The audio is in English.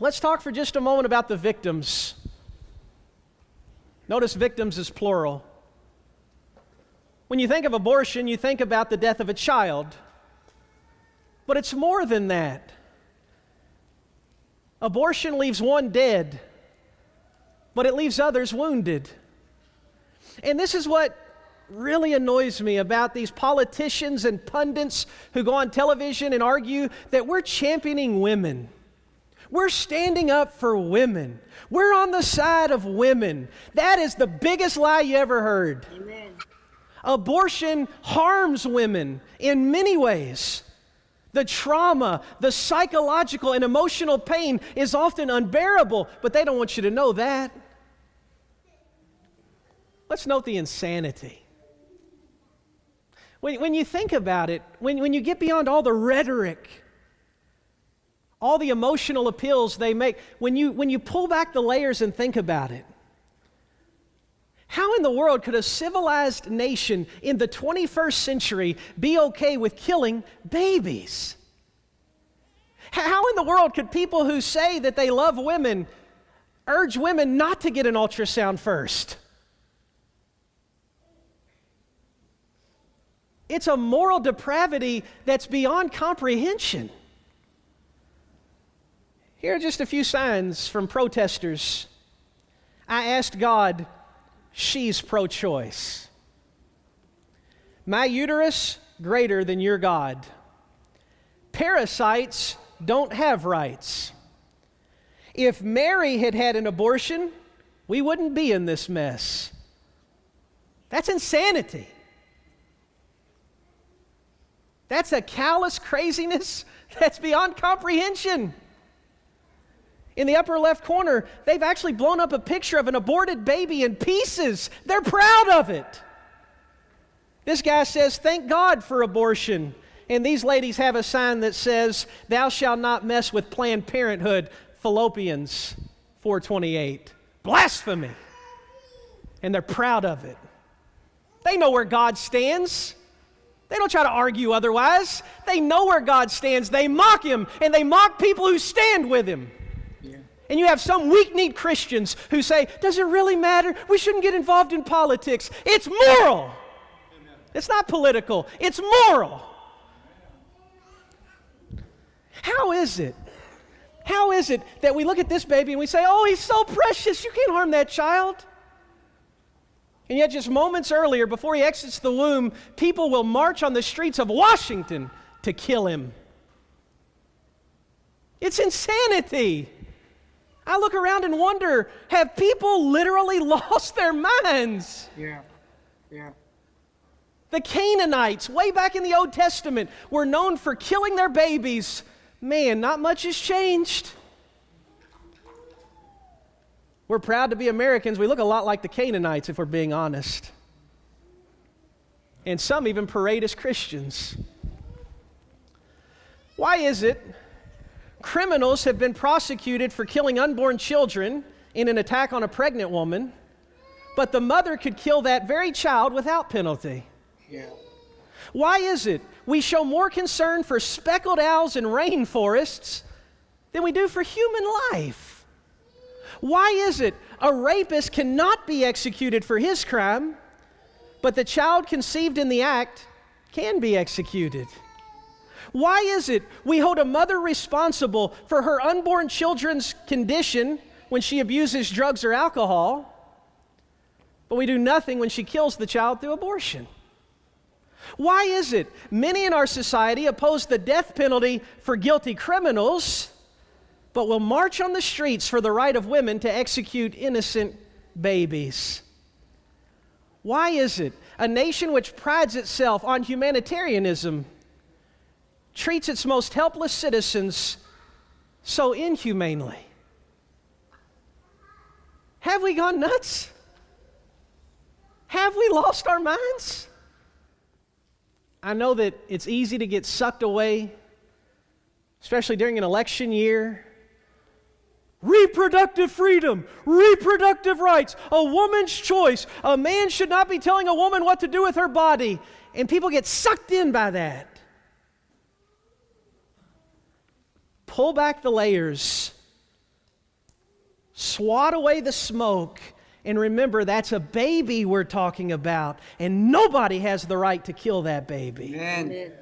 Let's talk for just a moment about the victims. Notice victims is plural. When you think of abortion, you think about the death of a child. But it's more than that. Abortion leaves one dead, but it leaves others wounded. And this is what really annoys me about these politicians and pundits who go on television and argue that we're championing women. We're standing up for women. We're on the side of women. That is the biggest lie you ever heard. Amen. Abortion harms women in many ways. The trauma, the psychological and emotional pain is often unbearable, but they don't want you to know that. Let's note the insanity. When you think about it, when you get beyond all the rhetoric, all the emotional appeals they make, when you pull back the layers and think about it, how in the world could a civilized nation in the 21st century be okay with killing babies? How in the world could people who say that they love women urge women not to get an ultrasound first? It's a moral depravity that's beyond comprehension. Here are just a few signs from protesters. I asked God, she's pro-choice. My uterus, greater than your God. Parasites don't have rights. If Mary had had an abortion, we wouldn't be in this mess. That's insanity. That's a callous craziness that's beyond comprehension. In the upper left corner, they've actually blown up a picture of an aborted baby in pieces. They're proud of it. This guy says, thank God for abortion. And these ladies have a sign that says, thou shalt not mess with Planned Parenthood, Philippians 4:28. Blasphemy. And they're proud of it. They know where God stands. They don't try to argue otherwise. They know where God stands. They mock Him, and they mock people who stand with Him. Yeah. And you have some weak-kneed Christians who say, does it really matter? We shouldn't get involved in politics. It's moral. Amen. It's not political. It's moral. How is it? How is it that we look at this baby and we say, oh, he's so precious, you can't harm that child? And yet just moments earlier, before he exits the womb, people will march on the streets of Washington to kill him. It's insanity. I look around and wonder, have people literally lost their minds? Yeah. The Canaanites, way back in the Old Testament, were known for killing their babies. Man, not much has changed. We're proud to be Americans. We look a lot like the Canaanites, if we're being honest. And some even parade as Christians. Why is it criminals have been prosecuted for killing unborn children in an attack on a pregnant woman, but the mother could kill that very child without penalty? Yeah. Why is it we show more concern for speckled owls in rainforests than we do for human life? Why is it a rapist cannot be executed for his crime, but the child conceived in the act can be executed? Why is it we hold a mother responsible for her unborn children's condition when she abuses drugs or alcohol, but we do nothing when she kills the child through abortion? Why is it many in our society oppose the death penalty for guilty criminals, but will march on the streets for the right of women to execute innocent babies? Why is it a nation which prides itself on humanitarianism treats its most helpless citizens so inhumanely? Have we gone nuts? Have we lost our minds? I know that it's easy to get sucked away, especially during an election year. Reproductive freedom, reproductive rights, a woman's choice. A man should not be telling a woman what to do with her body. And people get sucked in by that. Pull back the layers Swat away the smoke. And remember, that's a baby we're talking about. And nobody has the right to kill that baby. Amen.